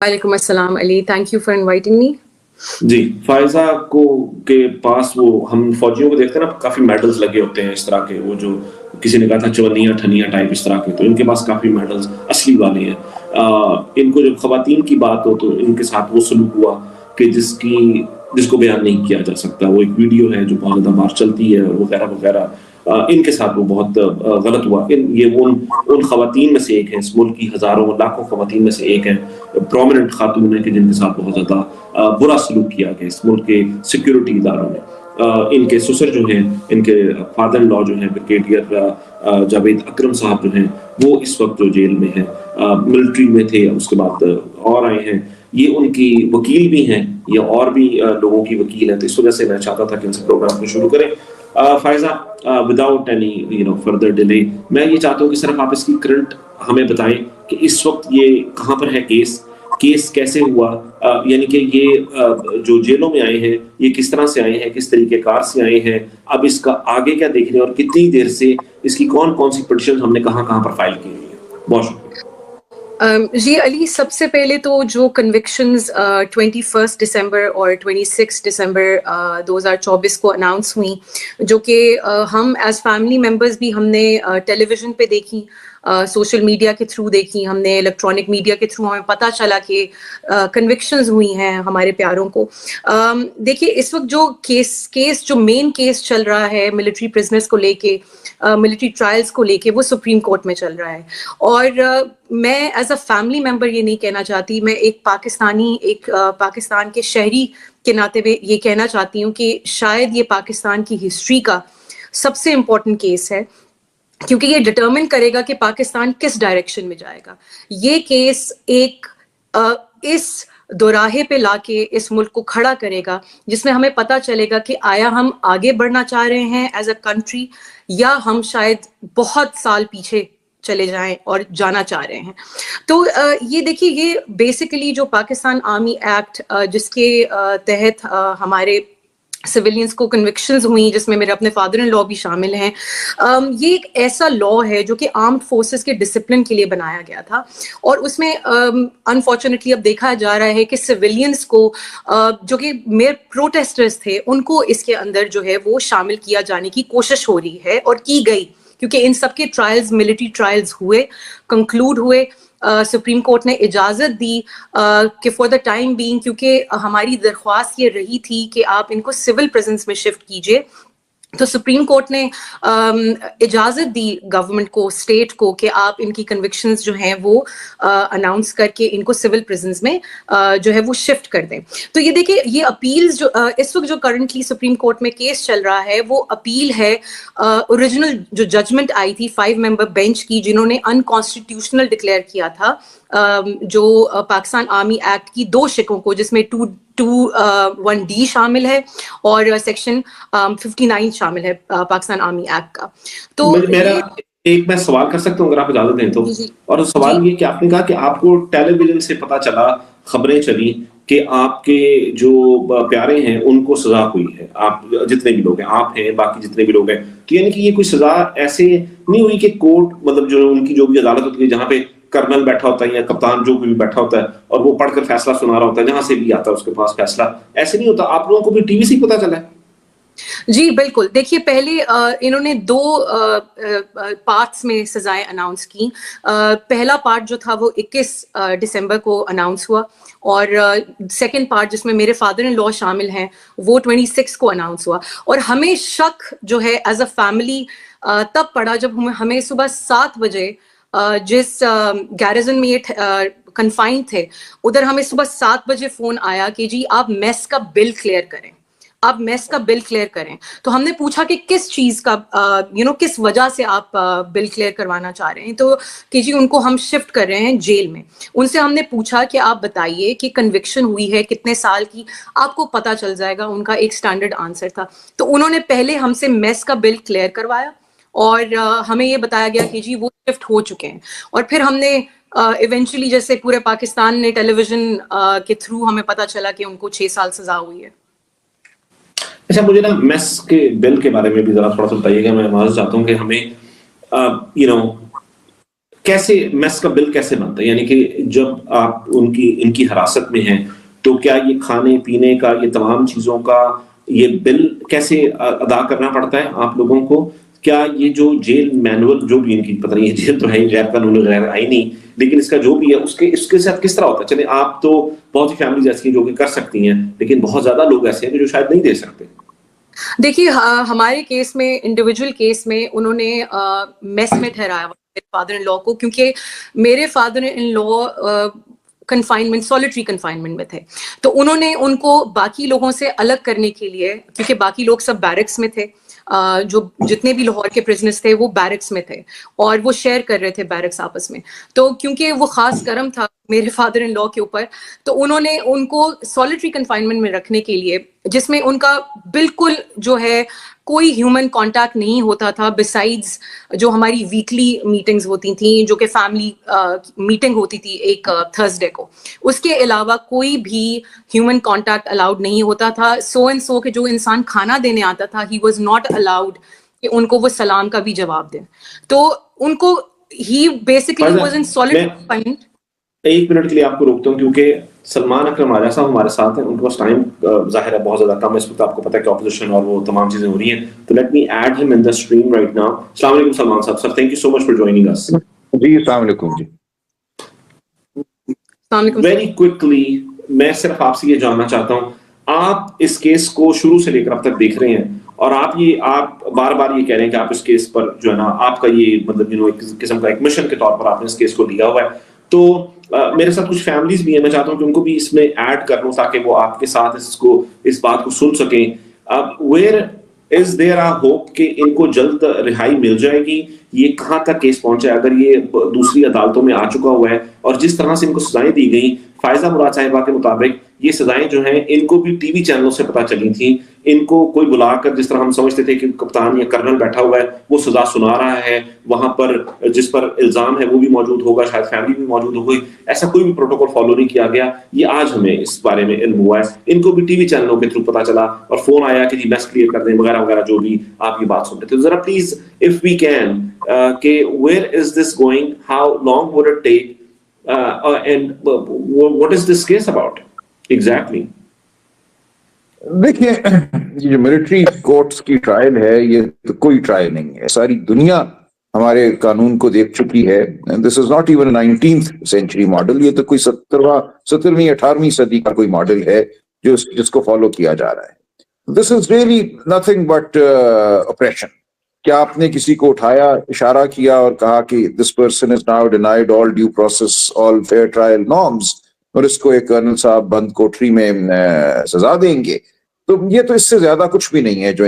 وعلیکم السلام Ali, thank you for inviting me. جی, فائزہ کو کے پاس وہ ہم فوجیوں کو دیکھتے ہیں نا, کافی میڈلز لگے ہوتے ہیں اس طرح کے, وہ جو کسی نے کہا تھا چونیاں ٹھنیاں ٹائپ اس طرح کے, تو ان کے پاس کافی میڈلز اصلی والے ہیں. ان کو جب خواتین کی بات ہو تو ان کے ساتھ وہ سلوک ہوا کہ جس کو بیان نہیں کیا جا سکتا. وہ ایک ویڈیو ہے جو بہت زیادہ بار چلتی ہے وغیرہ وغیرہ. ان کے ساتھ وہ بہت غلط ہوا. یہ وہ ان خواتین میں سے ایک ہے, اس ملک کی ہزاروں لاکھوں خواتین میں سے ایک ہے, پرومیننٹ خاتون ہے کہ جن کے ساتھ بہت زیادہ برا سلوک کیا گیا اس ملک کے سیکیورٹی اداروں نے. ان کے سسر جو ہیں, ان کے فادر ان لا جو ہیں بریگیڈیئر جاوید اکرم صاحب جو ہیں, وہ اس وقت جو جیل میں ہیں, ملٹری میں تھے, اس کے بعد اور آئے ہیں. یہ ان کی وکیل بھی ہیں یا اور بھی لوگوں کی وکیل ہیں, تو اس وجہ سے میں چاہتا تھا کہ ان سے پروگرام کو شروع کریں. Faiza, without any further delay, میں یہ چاہتا ہوں کہ صرف آپ اس کی کرنٹ ہمیں بتائیں کہ اس وقت یہ کہاں پر ہے کیس کیسے ہوا, یعنی کہ یہ جو جیلوں میں آئے ہیں یہ کس طرح سے آئے ہیں, کس طریقے کار سے آئے ہیں, اب اس کا آگے کیا دیکھ رہے ہیں, اور کتنی دیر سے اس کی کون سی پٹیشن ہم نے کہاں پر فائل کی ہوئی ہے. بہت شکریہ. جی علی, سب سے پہلے تو جو کنوکشنز 21 دسمبر اور 26 دسمبر 2024 کو اناؤنس ہوئیں, جو کہ ہم ایز فیملی ممبرز بھی ہم نے ٹیلی ویژن پہ دیکھی, سوشل میڈیا کے تھرو دیکھی, ہم نے الیکٹرانک میڈیا کے تھرو ہمیں پتہ چلا کہ کنوکشنز ہوئی ہیں ہمارے پیاروں کو. دیکھیے, اس وقت جو کیس جو مین کیس چل رہا ہے ملٹری پرزنرز کو لے کے, ملٹری ٹرائلز کو لے کے, وہ سپریم کورٹ میں چل رہا ہے. اور میں ایز اے فیملی ممبر یہ نہیں کہنا چاہتی, میں ایک پاکستان کے شہری کے ناطے میں یہ کہنا چاہتی ہوں کہ شاید یہ پاکستان کی ہسٹری کا سب سے امپورٹنٹ کیس ہے, کیونکہ یہ ڈٹرمن کرے گا کہ پاکستان کس ڈائریکشن میں جائے گا. یہ کیس ایک اس دوراہے پہ لا کے اس ملک کو کھڑا کرے گا جس میں ہمیں پتہ چلے گا کہ آیا ہم آگے بڑھنا چاہ رہے ہیں ایز اے کنٹری, یا ہم شاید بہت سال پیچھے چلے جائیں اور جانا چاہ رہے ہیں. تو یہ دیکھیے, یہ بیسیکلی جو پاکستان آرمی ایکٹ جس کے تحت ہمارے سویلینز کو کنوکشنز ہوئیں, جس میں میرے اپنے فادر ان لا بھی شامل ہیں, یہ ایک ایسا لا ہے جو کہ آرمڈ فورسز کے ڈسپلن کے لیے بنایا گیا تھا. اور اس میں انفارچونیٹلی اب دیکھا جا رہا ہے کہ سویلینز کو جو کہ میئر پروٹیسٹرز تھے, ان کو اس کے اندر جو ہے وہ شامل کیا جانے کی کوشش ہو رہی ہے, اور کی گئی, کیونکہ ان سب کے ٹرائلز ملٹری ٹرائلز ہوئے, کنکلوڈ ہوئے. سپریم کورٹ نے اجازت دی کہ فار دا ٹائم بینگ, کیونکہ ہماری درخواست یہ رہی تھی کہ آپ ان کو سول پریزنس میں شفٹ کیجیے, تو سپریم کورٹ نے اجازت دی گورنمنٹ کو, اسٹیٹ کو, کہ آپ ان کی کنوکشنز جو ہیں وہ اناؤنس کر کے ان کو سول پریزنز میں جو ہے وہ شفٹ کر دیں. تو یہ دیکھیں, یہ اپیلز جو اس وقت جو کرنٹلی سپریم کورٹ میں کیس چل رہا ہے, وہ اپیل ہے اوریجنل جو ججمنٹ آئی تھی 5 ممبر بینچ کی, جنہوں نے انکانسٹیٹیوشنل ڈکلیئر کیا تھا جو پاکستان آرمی ایکٹ کی 2 شقوں کو, جس میں 2(1)D شامل ہے اور سیکشن 59 شامل ہے پاکستان آرمی ایکٹ کا. تو میرا ایک میں سوال کر سکتا ہوں اگر آپ اجازت دیں تو, اور سوال یہ کہ آپ نے کہا کہ آپ کو ٹیلی ویژن سے پتا چلا, خبریں چلی کہ آپ کے جو پیارے ہیں ان کو سزا ہوئی ہے, آپ جتنے بھی لوگ ہیں, آپ ہیں, باقی جتنے بھی لوگ ہیں, تو یعنی کہ یہ کوئی سزا ایسے نہیں ہوئی کہ کورٹ, مطلب جو ان کی جو بھی عدالت ہوتی ہے جہاں پہ کرنل بیٹھا ہوتا ہے یا کپتان جو بھی بیٹھا ہوتا ہے اور وہ پڑھ کر فیصلہ سنا رہا ہوتا ہے, جہاں سے بھی آتا ہے اس کے پاس فیصلہ, ایسے نہیں ہوتا. آپ لوگوں کو بھی ٹی وی سے ہی پتا چلا ہے؟ جی بالکل. دیکھیے, پہلے انہوں نے 2 پارٹس میں سزائیں اناؤنس کی. پہلا پارٹ جو تھا وہ 21 دسمبر کو اناؤنس ہوا, اور سیکنڈ پارٹ جس میں میرے فادر ان لا شامل ہیں وہ 26 کو اناؤنس ہوا. اور ہمیں شک جو ہے ایز اے فیملی تب پڑا جب ہمیں صبح 7 بجے جس گیرزن میں یہ کنفائن تھے, ادھر ہمیں صبح 7 بجے فون آیا کہ جی آپ میس کا بل کلیئر کریں, آپ میس کا بل کلیئر کریں. تو ہم نے پوچھا کہ کس چیز کا کس وجہ سے آپ بل کلیئر کروانا چاہ رہے ہیں, تو کہ جی ان کو ہم شفٹ کر رہے ہیں جیل میں. ان سے ہم نے پوچھا کہ آپ بتائیے کہ کنوکشن ہوئی ہے کتنے سال کی, آپ کو پتہ چل جائے گا. ان کا ایک سٹینڈرڈ آنسر تھا. تو انہوں نے پہلے ہم سے میس کا بل کلیئر کروایا, اور ہمیں یہ بتایا گیا کہ جی وہ شفٹ ہو چکے ہیں. اور پھر ہم نے ایونچولی جیسے پورے پاکستان نے ٹیلی ویژن کے تھرو ہمیں پتہ چلا کہ ان کو 6 سال سزا ہوئی ہے. اچھا, مجھے نا میس کے بل کے بارے میں بھی ذرا تھوڑا سا بتائیے گا. میں معذرت چاہتا ہوں کہ ہمیں کیسے میس کا بل کیسے بنتا ہے؟ یعنی کہ جب آپ ان کی حراست میں ہیں تو کیا یہ کھانے پینے کا یہ تمام چیزوں کا یہ بل کیسے ادا کرنا پڑتا ہے آپ لوگوں کو؟ کیا یہ جو جیل مینول جو بھی ان کی پتہ نہیں جیل تو ہے غیر قانونی غیر آئینی، لیکن اس کا جو بھی ہے اس کے ساتھ کس طرح ہوتا ہے؟ چلیں آپ تو بہت سی فیملیز ایسی ہیں جو کہ کر سکتی ہیں، لیکن بہت زیادہ لوگ ایسے ہیں جو شاید نہیں دے سکتے. دیکھیے ہمارے کیس میں انڈیویجول کیس میں انہوں نے میس میں ٹھہرایا میرے فادر ان لا کو، کیونکہ میرے father in law confinement solitary confinement میں تھے، تو انہوں نے ان کو باقی لوگوں سے الگ کرنے کے لیے، کیونکہ باقی لوگ سب بیرکس میں تھے، جو جتنے بھی لاہور کے پرزنرز تھے وہ بیرکس میں تھے اور وہ شیئر کر رہے تھے بیرکس آپس میں، تو کیونکہ وہ خاص کرم تھا میرے فادر ان لا کے اوپر، تو انہوں نے ان کو سالیٹری کنفائنمنٹ میں رکھنے کے لیے، جس میں ان کا بالکل جو ہے کوئی ہیومن کانٹیکٹ نہیں ہوتا تھا، بسائڈز جو ہماری ویکلی میٹنگز ہوتی تھیں، جو کہ فیملی میٹنگ ہوتی تھی ایک تھرسڈے کو، اس کے علاوہ کوئی بھی ہیومن کانٹیکٹ الاؤڈ نہیں ہوتا تھا. سو اینڈ سو کہ جو انسان کھانا دینے آتا تھا ہی واز ناٹ الاؤڈ کہ ان کو وہ سلام کا بھی جواب دیں. تو ان کو ہی بیسکلی واز ان سالیٹری کنفائنمنٹ. ایک منٹ کے لیے آپ کو روکتا ہوں کیونکہ سلمان اکرم آریا صاحب ہمارے ساتھ ہیں، ان کے پاس ٹائم ظاہر ہے بہت زیادہ کم ہے اس وقت، آپ کو پتہ ہے کہ اپوزیشن اور وہ تمام چیزیں ہو رہی ہیں، تو late me add him in the stream right now. السلام علیکم سلمان صاحب. Sir thank you so much for joining us. جی السلام علیکم. جی السلام علیکم. ویری کوئکلی میں صرف آپ سے یہ جاننا چاہتا ہوں، آپ اس کیس کو شروع سے لے کر اب تک دیکھ رہے ہیں اور آپ بار بار یہ کہہ رہے ہیں کہ آپ اس کیس پر جو ہے نا آپ کا یہ مطلب ایک قسم کا ایک مشن کے طور پر آپ نے اس کیس کو لیا ہوا ہے. تو میرے ساتھ کچھ فیملیز بھی ہیں، میں چاہتا ہوں کہ ان کو بھی اس میں ایڈ کر لوں تاکہ وہ آپ کے ساتھ اس بات کو سن سکیں. Where is there a hope کہ ان کو جلد رہائی مل جائے گی؟ یہ کہاں تک کیس پہنچا ہے اگر یہ دوسری عدالتوں میں آ چکا ہوا ہے؟ اور جس طرح سے ان کو سزائیں دی گئیں فائزہ مراد صاحبہ کے مطابق، یہ سزائیں جو ہیں ان کو بھی ٹی وی چینلوں سے پتہ چلی تھیں، ان کو کوئی بلا کر جس طرح ہم سمجھتے تھے کہ کپتان یا کرنل بیٹھا ہوا ہے وہ سزا سنا رہا ہے، وہاں پر جس پر الزام ہے وہ بھی موجود ہوگا، شاید فیملی بھی موجود ہوگی، ایسا کوئی بھی پروٹوکول فالو نہیں کیا گیا. یہ آج ہمیں اس بارے میں علم ہوا ہے، ان کو بھی ٹی وی چینلوں کے تھرو پتہ چلا اور فون آیا کہ جی میس کلیئر کر دیں وغیرہ وغیرہ، جو بھی آپ یہ بات سن رہے تھے. ذرا پلیز اف وی کین کہ where is this going, how long would it take and what is this case about exactly? دیکھیے یہ جو ملٹری کورٹس کی ٹرائل ہے یہ تو کوئی ٹرائل نہیں ہے، ساری دنیا ہمارے قانون کو دیکھ چکی ہے. This is not even 19th century model, یہ تو کوئی 17ویں 18ویں صدی کا کوئی ماڈل ہے جس کو فالو کیا جا رہا ہے. This is really nothing but oppression. کیا آپ نے کسی کو اٹھایا، اشارہ کیا اور کہا کہ this person is now denied all due process all fair trial norms اور اس کو ایک کرنل صاحب بند کوٹری میں سزا دیں گے؟ تو یہ تو اس سے زیادہ کچھ بھی نہیں ہے جو